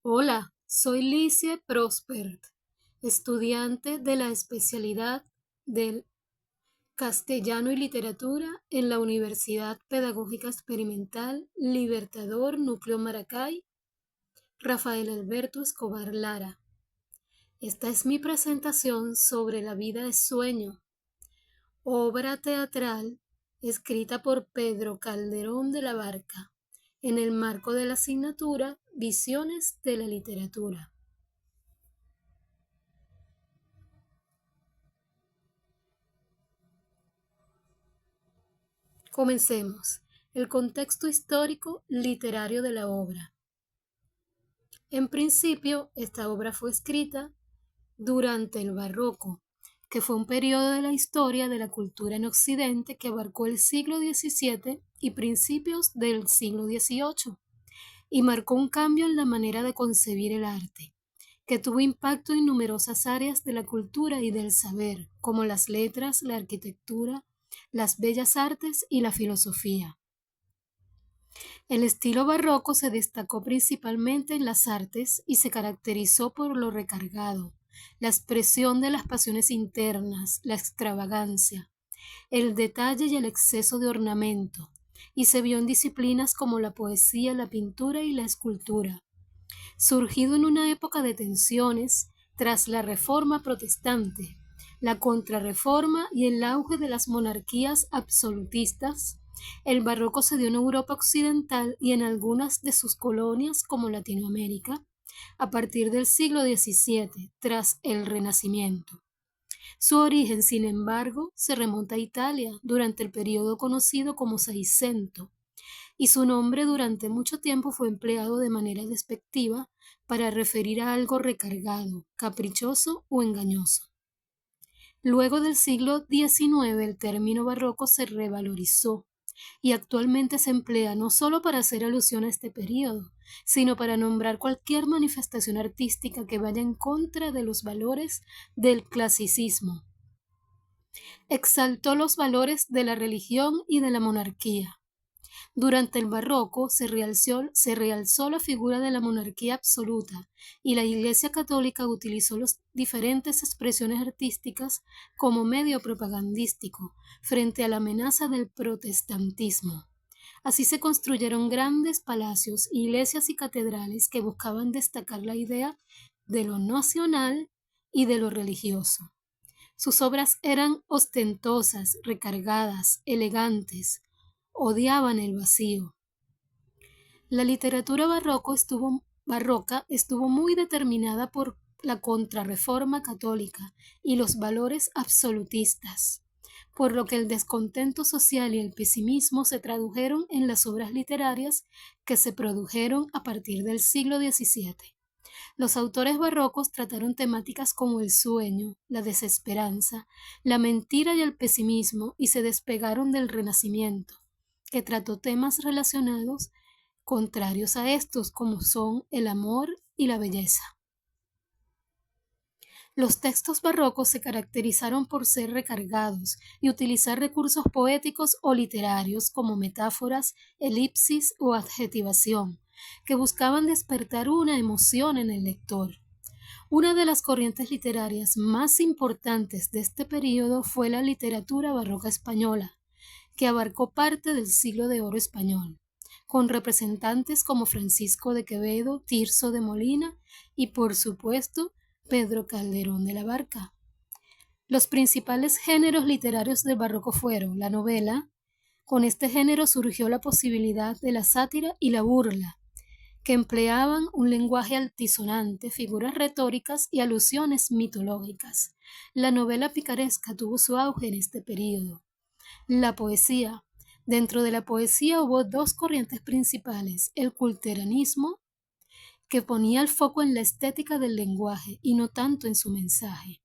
Hola, soy Licie Prospert, estudiante de la especialidad del Castellano y Literatura en la Universidad Pedagógica Experimental Libertador Núcleo Maracay, Rafael Alberto Escobar Lara. Esta es mi presentación sobre La vida es sueño, obra teatral escrita por Pedro Calderón de la Barca, en el marco de la asignatura Visiones de la Literatura. Comencemos. El contexto histórico literario de la obra. En principio, esta obra fue escrita durante el Barroco, que fue un periodo de la historia de la cultura en Occidente que abarcó el siglo XVII y principios del siglo XVIII, y marcó un cambio en la manera de concebir el arte, que tuvo impacto en numerosas áreas de la cultura y del saber, como las letras, la arquitectura, las bellas artes y la filosofía. El estilo barroco se destacó principalmente en las artes y se caracterizó por lo recargado, la expresión de las pasiones internas, la extravagancia, el detalle y el exceso de ornamento, y se vio en disciplinas como la poesía, la pintura y la escultura. Surgido en una época de tensiones tras la Reforma Protestante, la Contrarreforma y el auge de las monarquías absolutistas, el barroco se dio en Europa occidental y en algunas de sus colonias como Latinoamérica a partir del siglo XVII, tras el Renacimiento. Su origen, sin embargo, se remonta a Italia durante el periodo conocido como Seicento, y su nombre durante mucho tiempo fue empleado de manera despectiva para referir a algo recargado, caprichoso o engañoso. Luego del siglo XIX el término barroco se revalorizó y actualmente se emplea no solo para hacer alusión a este periodo, sino para nombrar cualquier manifestación artística que vaya en contra de los valores del clasicismo. Exaltó los valores de la religión y de la monarquía. Durante el Barroco se realzó la figura de la monarquía absoluta y la Iglesia Católica utilizó las diferentes expresiones artísticas como medio propagandístico frente a la amenaza del protestantismo. Así se construyeron grandes palacios, iglesias y catedrales que buscaban destacar la idea de lo nacional y de lo religioso. Sus obras eran ostentosas, recargadas, elegantes, odiaban el vacío. La literatura barroca estuvo muy determinada por la Contrarreforma católica y los valores absolutistas, por lo que el descontento social y el pesimismo se tradujeron en las obras literarias que se produjeron a partir del siglo XVII. Los autores barrocos trataron temáticas como el sueño, la desesperanza, la mentira y el pesimismo y se despegaron del Renacimiento, que trató temas relacionados contrarios a estos, como son el amor y la belleza. Los textos barrocos se caracterizaron por ser recargados y utilizar recursos poéticos o literarios como metáforas, elipsis o adjetivación, que buscaban despertar una emoción en el lector. Una de las corrientes literarias más importantes de este periodo fue la literatura barroca española, que abarcó parte del siglo de oro español, con representantes como Francisco de Quevedo, Tirso de Molina y, por supuesto, Pedro Calderón de la Barca. Los principales géneros literarios del barroco fueron la novela. Con este género surgió la posibilidad de la sátira y la burla, que empleaban un lenguaje altisonante, figuras retóricas y alusiones mitológicas. La novela picaresca tuvo su auge en este periodo. La poesía. Dentro de la poesía hubo dos corrientes principales: el culteranismo, que ponía el foco en la estética del lenguaje y no tanto en su mensaje.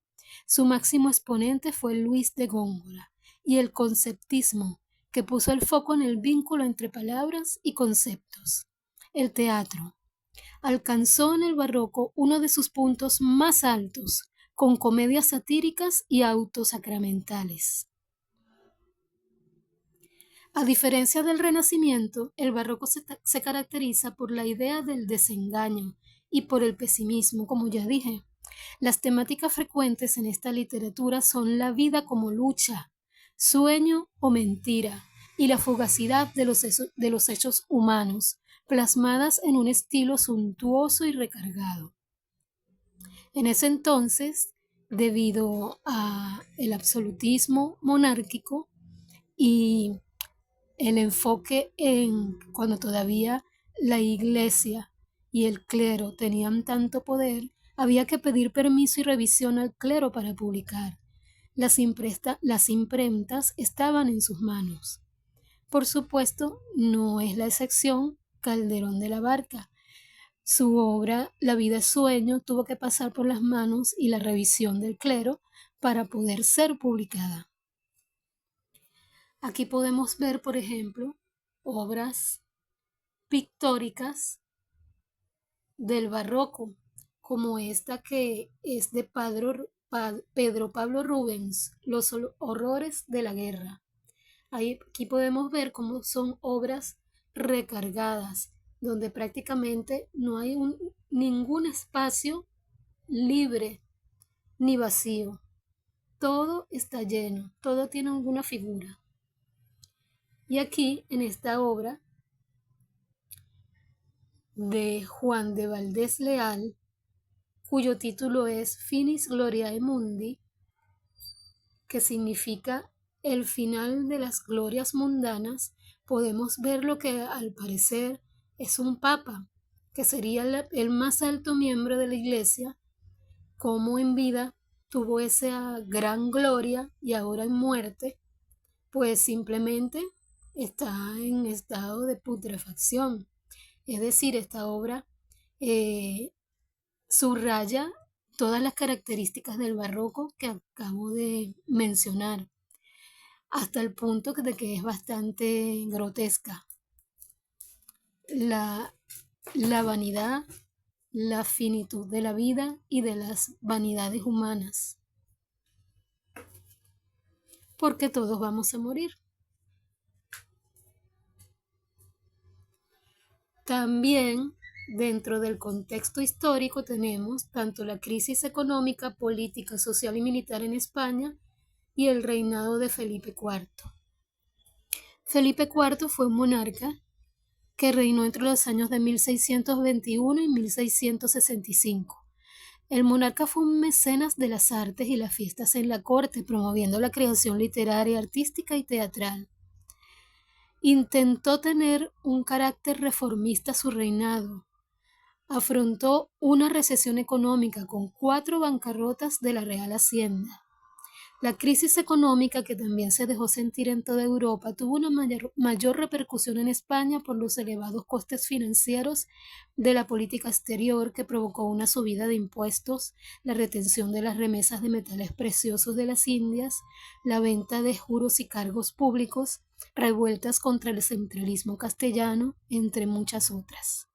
Su máximo exponente fue Luis de Góngora, y el conceptismo, que puso el foco en el vínculo entre palabras y conceptos. El teatro. Alcanzó en el barroco uno de sus puntos más altos, con comedias satíricas y autos sacramentales. A diferencia del Renacimiento, el barroco se caracteriza por la idea del desengaño y por el pesimismo, como ya dije. Las temáticas frecuentes en esta literatura son la vida como lucha, sueño o mentira, y la fugacidad de los hechos humanos, plasmadas en un estilo suntuoso y recargado. En ese entonces, debido a el absolutismo monárquico y el enfoque en cuando todavía la iglesia y el clero tenían tanto poder, había que pedir permiso y revisión al clero para publicar. Las imprentas estaban en sus manos. Por supuesto, no es la excepción Calderón de la Barca. Su obra La vida es sueño tuvo que pasar por las manos y la revisión del clero para poder ser publicada. Aquí podemos ver, por ejemplo, obras pictóricas del barroco, como esta que es de Pedro Pablo Rubens, Los horrores de la guerra. Aquí podemos ver cómo son obras recargadas, donde prácticamente no hay ningún espacio libre ni vacío. Todo está lleno, todo tiene alguna figura. Y aquí, en esta obra de Juan de Valdés Leal, cuyo título es Finis Gloriae Mundi, que significa el final de las glorias mundanas, podemos ver lo que al parecer es un papa, que sería el más alto miembro de la iglesia, como en vida tuvo esa gran gloria y ahora en muerte, pues simplemente está en estado de putrefacción. Es decir, esta obra subraya todas las características del barroco que acabo de mencionar, hasta el punto de que es bastante grotesca. La vanidad, la finitud de la vida y de las vanidades humanas, porque todos vamos a morir. También dentro del contexto histórico tenemos tanto la crisis económica, política, social y militar en España y el reinado de Felipe IV. Felipe IV fue un monarca que reinó entre los años de 1621 y 1665. El monarca fue un mecenas de las artes y las fiestas en la corte, promoviendo la creación literaria, artística y teatral. Intentó tener un carácter reformista su reinado. Afrontó una recesión económica con 4 bancarrotas de la Real Hacienda. La crisis económica, que también se dejó sentir en toda Europa, tuvo una mayor repercusión en España por los elevados costes financieros de la política exterior, que provocó una subida de impuestos, la retención de las remesas de metales preciosos de las Indias, la venta de juros y cargos públicos, revueltas contra el centralismo castellano, entre muchas otras.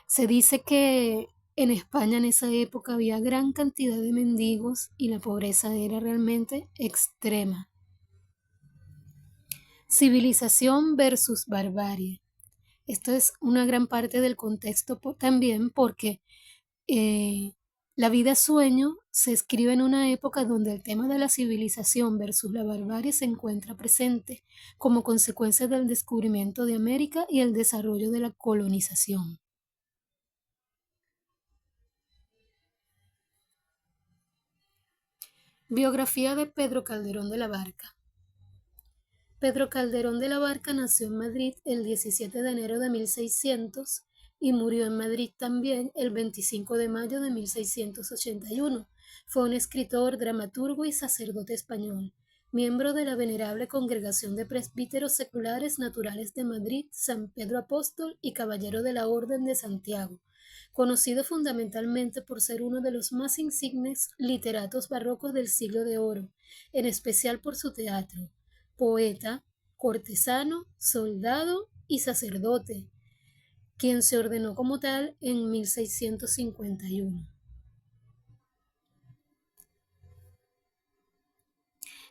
Se dice que en España en esa época había gran cantidad de mendigos y la pobreza era realmente extrema. Civilización versus barbarie. Esto es una gran parte del contexto también porque La vida sueño se escribe en una época donde el tema de la civilización versus la barbarie se encuentra presente como consecuencia del descubrimiento de América y el desarrollo de la colonización. Biografía de Pedro Calderón de la Barca. Pedro Calderón de la Barca nació en Madrid el 17 de enero de 1600 y murió en Madrid también el 25 de mayo de 1681. Fue un escritor, dramaturgo y sacerdote español, miembro de la venerable Congregación de Presbíteros Seculares Naturales de Madrid, San Pedro Apóstol y Caballero de la Orden de Santiago, conocido fundamentalmente por ser uno de los más insignes literatos barrocos del Siglo de Oro, en especial por su teatro. Poeta, cortesano, soldado y sacerdote, quien se ordenó como tal en 1651.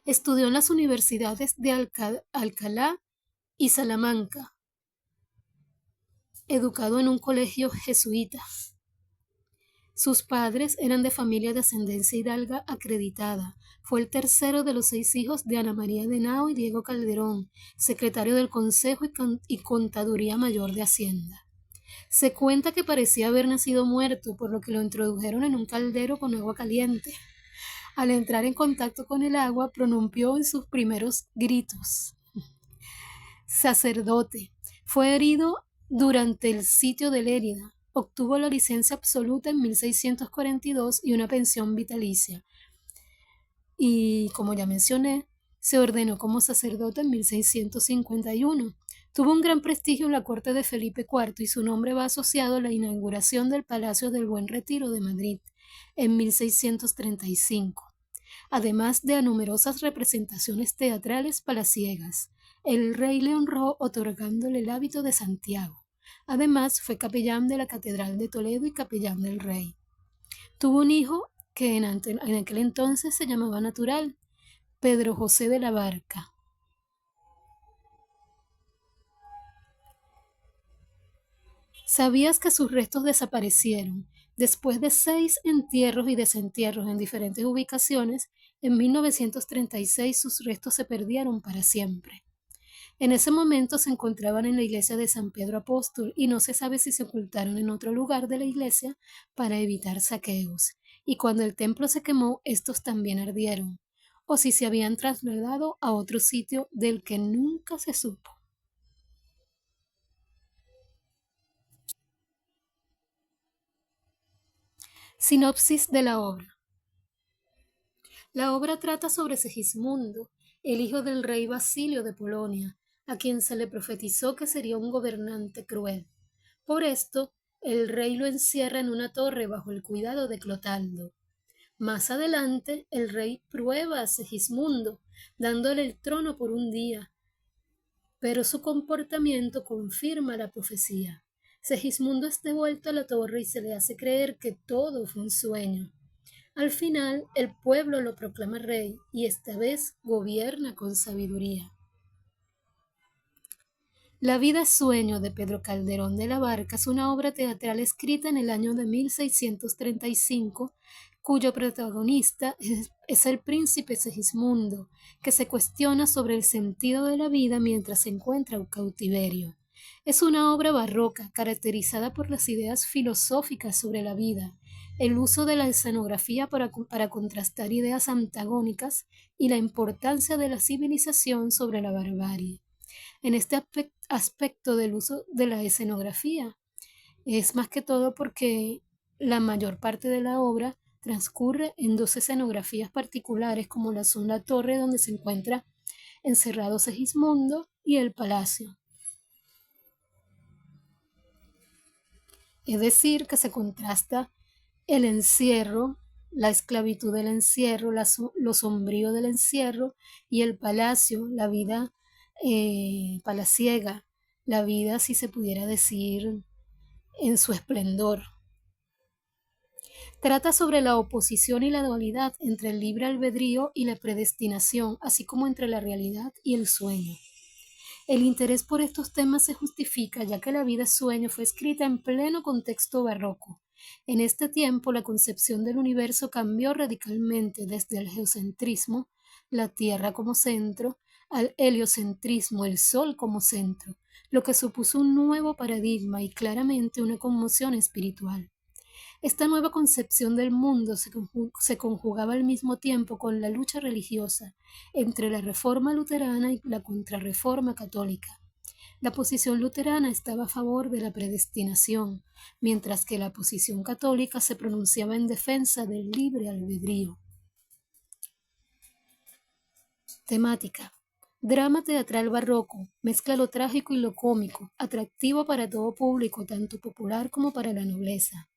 Estudió en las universidades de Alcalá y Salamanca. educado en un colegio jesuita. Sus padres eran de familia de ascendencia hidalga acreditada. Fue el tercero de los 6 hijos de Ana María de Henao y Diego Calderón, secretario del Consejo y Contaduría Mayor de Hacienda. Se cuenta que parecía haber nacido muerto, por lo que lo introdujeron en un caldero con agua caliente. Al entrar en contacto con el agua, pronunció en sus primeros gritos: sacerdote. Fue herido durante el sitio de Lérida. Obtuvo la licencia absoluta en 1642 y una pensión vitalicia. Y, como ya mencioné, se ordenó como sacerdote en 1651. Tuvo un gran prestigio en la corte de Felipe IV y su nombre va asociado a la inauguración del Palacio del Buen Retiro de Madrid en 1635, además de a numerosas representaciones teatrales palaciegas. El rey le honró otorgándole el hábito de Santiago. Además, fue capellán de la Catedral de Toledo y capellán del rey. Tuvo un hijo que en aquel entonces se llamaba natural, Pedro José de la Barca. ¿Sabías que sus restos desaparecieron? Después de 6 entierros y desentierros en diferentes ubicaciones, en 1936 sus restos se perdieron para siempre. En ese momento se encontraban en la iglesia de San Pedro Apóstol y no se sabe si se ocultaron en otro lugar de la iglesia para evitar saqueos. Y cuando el templo se quemó, estos también ardieron, o si se habían trasladado a otro sitio del que nunca se supo. Sinopsis de la obra. La obra trata sobre Segismundo, el hijo del rey Basilio de Polonia, a quien se le profetizó que sería un gobernante cruel. Por esto, el rey lo encierra en una torre bajo el cuidado de Clotaldo. Más adelante, el rey prueba a Segismundo, dándole el trono por un día, pero su comportamiento confirma la profecía. Segismundo es devuelto a la torre y se le hace creer que todo fue un sueño. Al final, el pueblo lo proclama rey y esta vez gobierna con sabiduría. La vida sueño de Pedro Calderón de la Barca es una obra teatral escrita en el año de 1635, cuyo protagonista es el príncipe Segismundo, que se cuestiona sobre el sentido de la vida mientras se encuentra en cautiverio. Es una obra barroca caracterizada por las ideas filosóficas sobre la vida, el uso de la escenografía para contrastar ideas antagónicas y la importancia de la civilización sobre la barbarie. En este aspecto del uso de la escenografía es más que todo porque la mayor parte de la obra transcurre en 2 escenografías particulares, como son la torre donde se encuentra encerrado Segismundo y el palacio. Es decir, que se contrasta el encierro, la esclavitud del encierro, lo sombrío del encierro, y el palacio, la vida palaciega, la vida, si se pudiera decir, en su esplendor. Trata sobre la oposición y la dualidad entre el libre albedrío y la predestinación, así como entre la realidad y el sueño. El interés por estos temas se justifica ya que La vida sueño fue escrita en pleno contexto barroco. En este tiempo, la concepción del universo cambió radicalmente desde el geocentrismo, la Tierra como centro, al heliocentrismo, el Sol como centro, lo que supuso un nuevo paradigma y claramente una conmoción espiritual. Esta nueva concepción del mundo se conjugaba al mismo tiempo con la lucha religiosa entre la reforma luterana y la contrarreforma católica. La posición luterana estaba a favor de la predestinación, mientras que la posición católica se pronunciaba en defensa del libre albedrío. Temática: drama teatral barroco, mezcla lo trágico y lo cómico, atractivo para todo público, tanto popular como para la nobleza.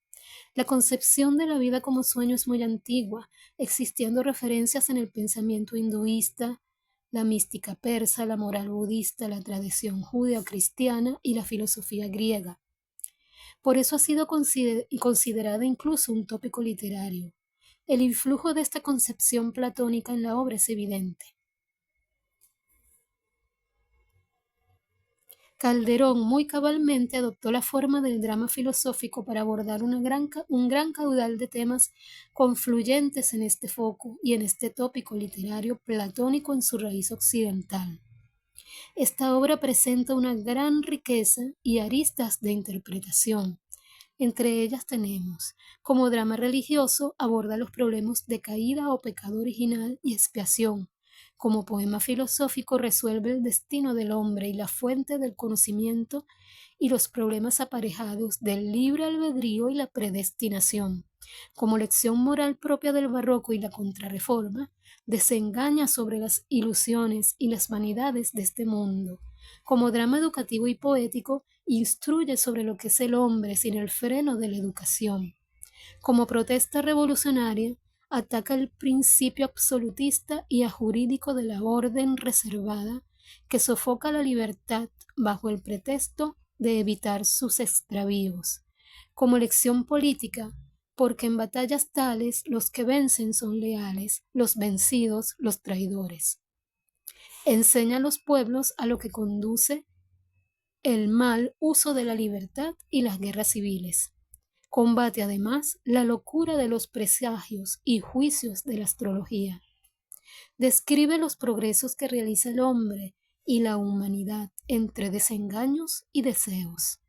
La concepción de la vida como sueño es muy antigua, existiendo referencias en el pensamiento hinduista, la mística persa, la moral budista, la tradición judeo-cristiana y la filosofía griega. Por eso ha sido considerada incluso un tópico literario. El influjo de esta concepción platónica en la obra es evidente. Calderón muy cabalmente adoptó la forma del drama filosófico para abordar un gran caudal de temas confluyentes en este foco y en este tópico literario platónico en su raíz occidental. Esta obra presenta una gran riqueza y aristas de interpretación. Entre ellas tenemos, como drama religioso, aborda los problemas de caída o pecado original y expiación. Como poema filosófico resuelve el destino del hombre y la fuente del conocimiento y los problemas aparejados del libre albedrío y la predestinación. Como lección moral propia del barroco y la contrarreforma, desengaña sobre las ilusiones y las vanidades de este mundo. Como drama educativo y poético, instruye sobre lo que es el hombre sin el freno de la educación. Como protesta revolucionaria, ataca el principio absolutista y ajurídico de la orden reservada que sofoca la libertad bajo el pretexto de evitar sus extravíos. Como lección política, porque en batallas tales los que vencen son leales, los vencidos los traidores. Enseña a los pueblos a lo que conduce el mal uso de la libertad y las guerras civiles. Combate además la locura de los presagios y juicios de la astrología. Describe los progresos que realiza el hombre y la humanidad entre desengaños y deseos.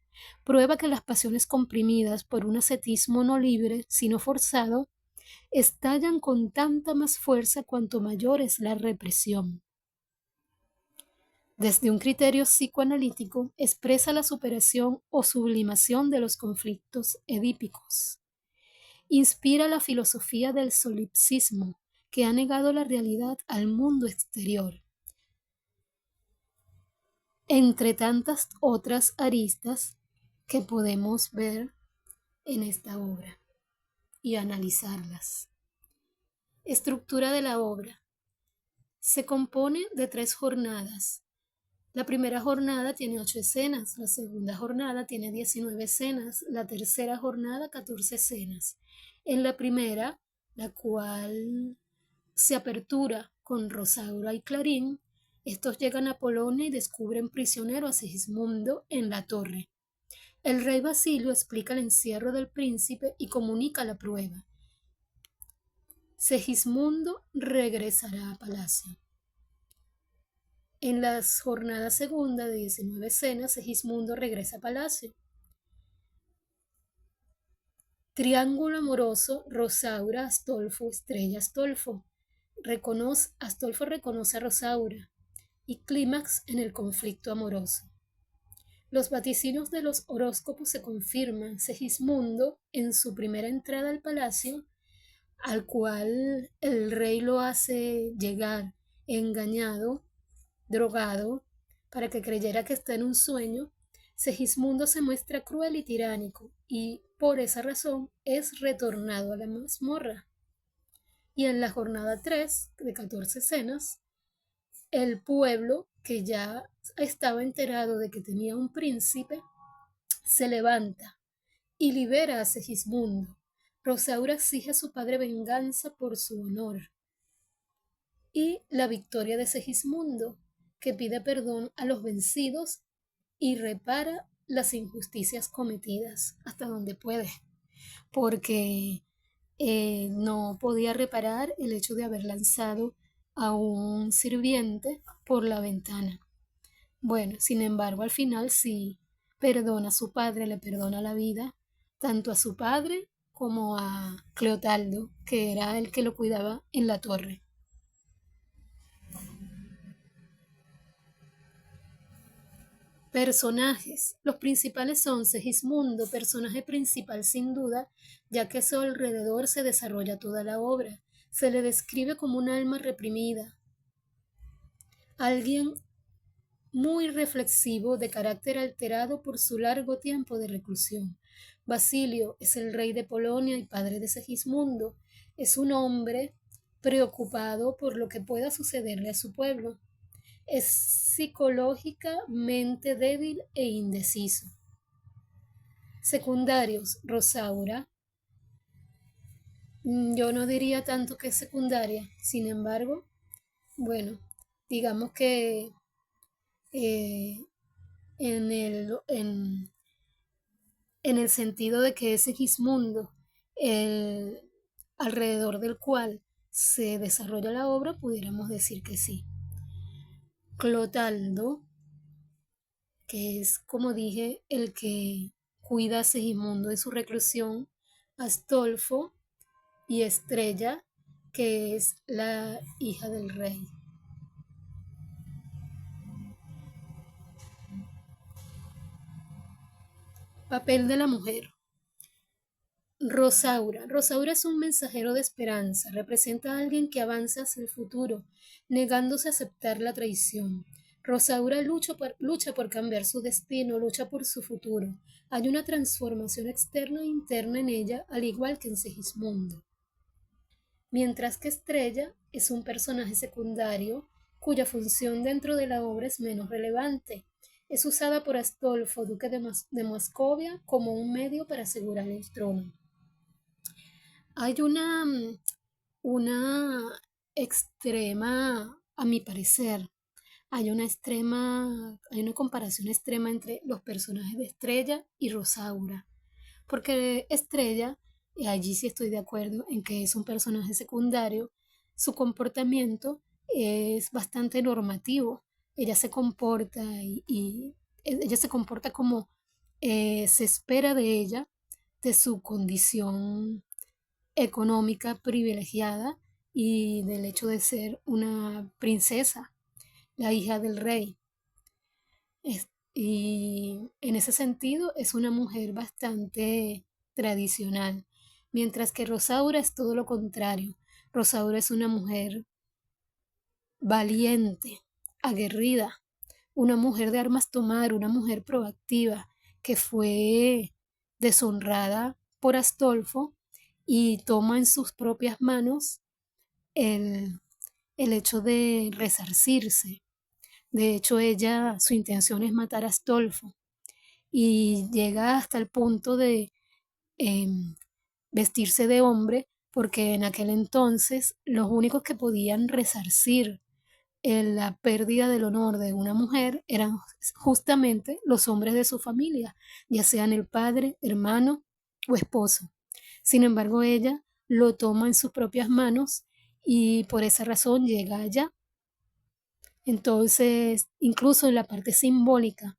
Prueba que las pasiones comprimidas por un ascetismo no libre, sino forzado, estallan con tanta más fuerza cuanto mayor es la represión. Desde un criterio psicoanalítico, expresa la superación o sublimación de los conflictos edípicos. Inspira la filosofía del solipsismo, que ha negado la realidad al mundo exterior. Entre tantas otras aristas que podemos ver en esta obra y analizarlas. Estructura de la obra. Se compone de 3 jornadas. La primera jornada tiene 8 escenas, la segunda jornada tiene 19 escenas, la tercera jornada 14 escenas. En la primera, la cual se apertura con Rosaura y Clarín, estos llegan a Polonia y descubren prisionero a Segismundo en la torre. El rey Basilio explica el encierro del príncipe y comunica la prueba. Segismundo regresará a palacio. En la jornada segunda de 19 escenas, Segismundo regresa a palacio. Triángulo amoroso, Rosaura, Astolfo, Estrella, Astolfo. Astolfo reconoce a Rosaura y clímax en el conflicto amoroso. Los vaticinios de los horóscopos se confirman. Segismundo, en su primera entrada al palacio, al cual el rey lo hace llegar engañado, drogado, para que creyera que está en un sueño, Segismundo se muestra cruel y tiránico y por esa razón es retornado a la mazmorra. Y en la jornada 3 de 14 escenas, el pueblo, que ya estaba enterado de que tenía un príncipe, se levanta y libera a Segismundo. Rosaura exige a su padre venganza por su honor. Y la victoria de Segismundo, que pide perdón a los vencidos y repara las injusticias cometidas hasta donde puede, porque no podía reparar el hecho de haber lanzado a un sirviente por la ventana. Bueno, sin embargo, al final sí perdona a su padre, le perdona la vida, tanto a su padre como a Cleotaldo, que era el que lo cuidaba en la torre. Personajes. Los principales son Segismundo, personaje principal sin duda, ya que a su alrededor se desarrolla toda la obra. Se le describe como un alma reprimida, alguien muy reflexivo, de carácter alterado por su largo tiempo de reclusión. Basilio es el rey de Polonia y padre de Segismundo. Es un hombre preocupado por lo que pueda sucederle a su pueblo. Es psicológicamente débil e indeciso. Secundarios. Rosaura. Yo no diría tanto que es secundaria. Sin embargo, bueno, digamos que en el sentido de que ese Sigismundo, el, alrededor del cual se desarrolla la obra, pudiéramos decir que sí. Clotaldo, que es, como dije, el que cuida a Segismundo en su reclusión, Astolfo y Estrella, que es la hija del rey. Papel de la mujer. Rosaura. Rosaura es un mensajero de esperanza. Representa a alguien que avanza hacia el futuro, negándose a aceptar la traición. Rosaura lucha por cambiar su destino, lucha por su futuro. Hay una transformación externa e interna en ella, al igual que en Segismundo. Mientras que Estrella es un personaje secundario cuya función dentro de la obra es menos relevante. Es usada por Astolfo, duque de Moscovia, como un medio para asegurar el trono. Hay una extrema, a mi parecer, hay una comparación extrema entre los personajes de Estrella y Rosaura, porque Estrella, y allí sí estoy de acuerdo en que es un personaje secundario, su comportamiento es bastante normativo. Ella se comporta y ella se comporta como se espera de ella, de su condición económica privilegiada y del hecho de ser una princesa, la hija del rey. Y en ese sentido es una mujer bastante tradicional, mientras que Rosaura es todo lo contrario. Rosaura es una mujer valiente, aguerrida, una mujer de armas tomar, una mujer proactiva que fue deshonrada por Astolfo y toma en sus propias manos el, el hecho de resarcirse. De hecho, su intención es matar a Astolfo y llega hasta el punto de vestirse de hombre, porque en aquel entonces los únicos que podían resarcir la pérdida del honor de una mujer eran justamente los hombres de su familia, ya sean el padre, hermano o esposo. Sin embargo, ella lo toma en sus propias manos y por esa razón llega allá. Entonces, incluso en la parte simbólica,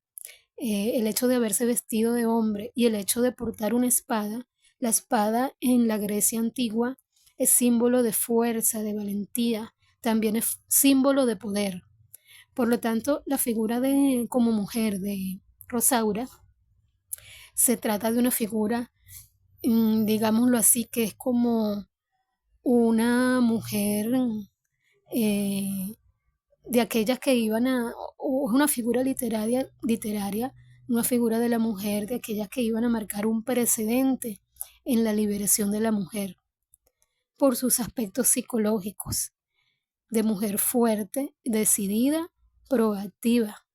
el hecho de haberse vestido de hombre y el hecho de portar una espada, la espada en la Grecia antigua es símbolo de fuerza, de valentía, también es símbolo de poder. Por lo tanto, la figura como mujer de Rosaura se trata de una figura, digámoslo así, que es como una mujer eh, de aquellas que o es una figura literaria, una figura de la mujer, de aquellas que iban a marcar un precedente en la liberación de la mujer, por sus aspectos psicológicos, de mujer fuerte, decidida, proactiva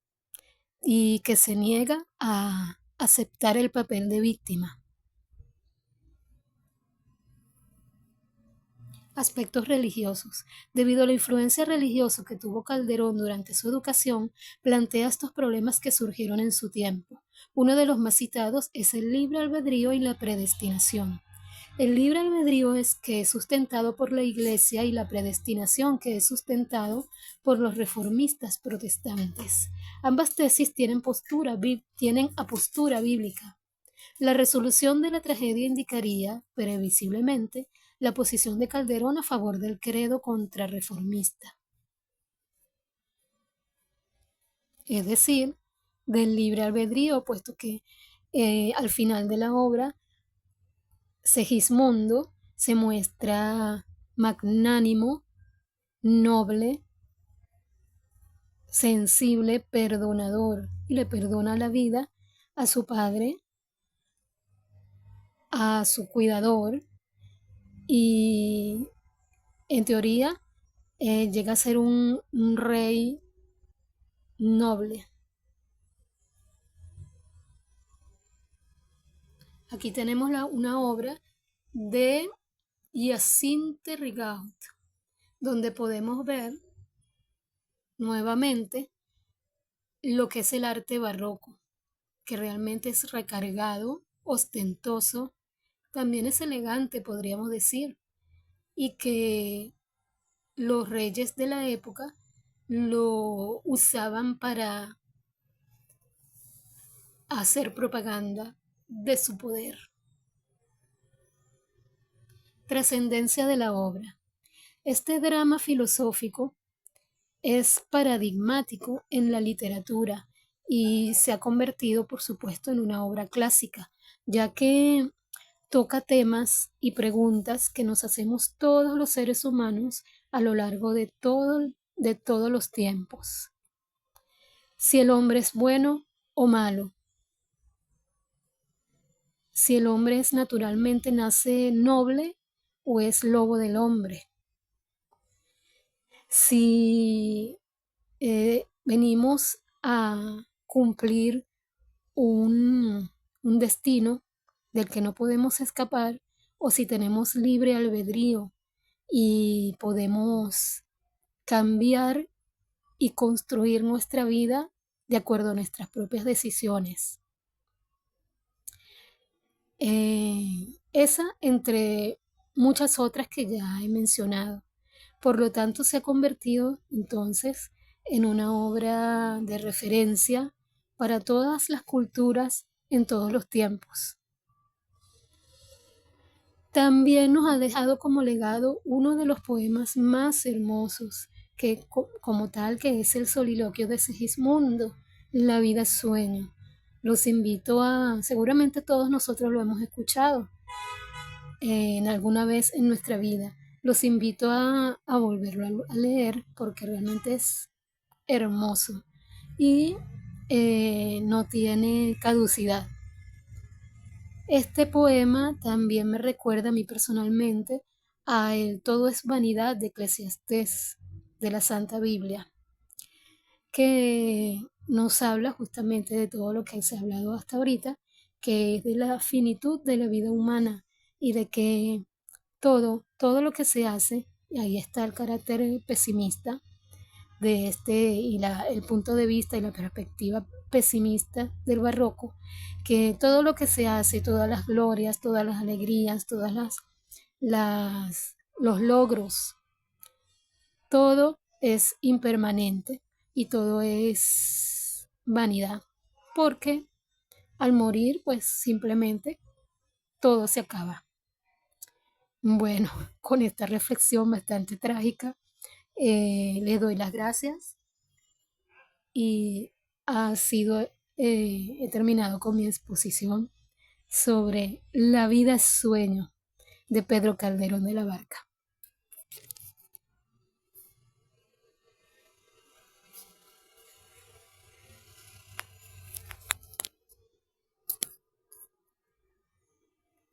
y que se niega a aceptar el papel de víctima. Aspectos religiosos. Debido a la influencia religiosa que tuvo Calderón durante su educación, plantea estos problemas que surgieron en su tiempo. Uno de los más citados es el libre albedrío y la predestinación. El libre albedrío es que es sustentado por la Iglesia y la predestinación que es sustentado por los reformistas protestantes. Ambas tesis tienen apostura bíblica. La resolución de la tragedia indicaría, previsiblemente, la posición de Calderón a favor del credo contrarreformista, es decir, del libre albedrío, puesto que al final de la obra Segismundo se muestra magnánimo, noble, sensible, perdonador y le perdona la vida a su padre, a su cuidador y en teoría llega a ser un rey noble. Aquí tenemos una obra de Hyacinthe Rigaud, donde podemos ver nuevamente lo que es el arte barroco. que realmente es recargado, ostentoso, también es elegante, podríamos decir, y que los reyes de la época lo usaban para hacer propaganda de su poder. Trascendencia de la obra. Este drama filosófico es paradigmático en la literatura y se ha convertido, por supuesto, en una obra clásica, ya que toca temas y preguntas que nos hacemos todos los seres humanos a lo largo de todos los tiempos. Si el hombre es bueno o malo, si el hombre es naturalmente nace noble o es lobo del hombre, si venimos a cumplir un destino del que no podemos escapar, o si tenemos libre albedrío y podemos cambiar y construir nuestra vida de acuerdo a nuestras propias decisiones. Esa entre muchas otras que ya he mencionado. Por lo tanto, se ha convertido entonces en una obra de referencia para todas las culturas en todos los tiempos. También nos ha dejado como legado uno de los poemas más hermosos, que como tal que es el soliloquio de Segismundo, La vida es sueño. Los invito seguramente todos nosotros lo hemos escuchado en alguna vez en nuestra vida. Los invito a volverlo a leer porque realmente es hermoso y no tiene caducidad. Este poema también me recuerda a mí personalmente a el Todo es vanidad de Eclesiastés de la Santa Biblia, que nos habla justamente de todo lo que se ha hablado hasta ahorita, que es de la finitud de la vida humana y de que todo lo que se hace, y ahí está el carácter pesimista de el punto de vista y la perspectiva pesimista del barroco, que todo lo que se hace, todas las glorias, todas las alegrías, los logros, todo es impermanente y todo es vanidad, porque al morir, pues simplemente todo se acaba. Bueno, con esta reflexión bastante trágica, les doy las gracias y he terminado con mi exposición sobre La vida es sueño de Pedro Calderón de la Barca.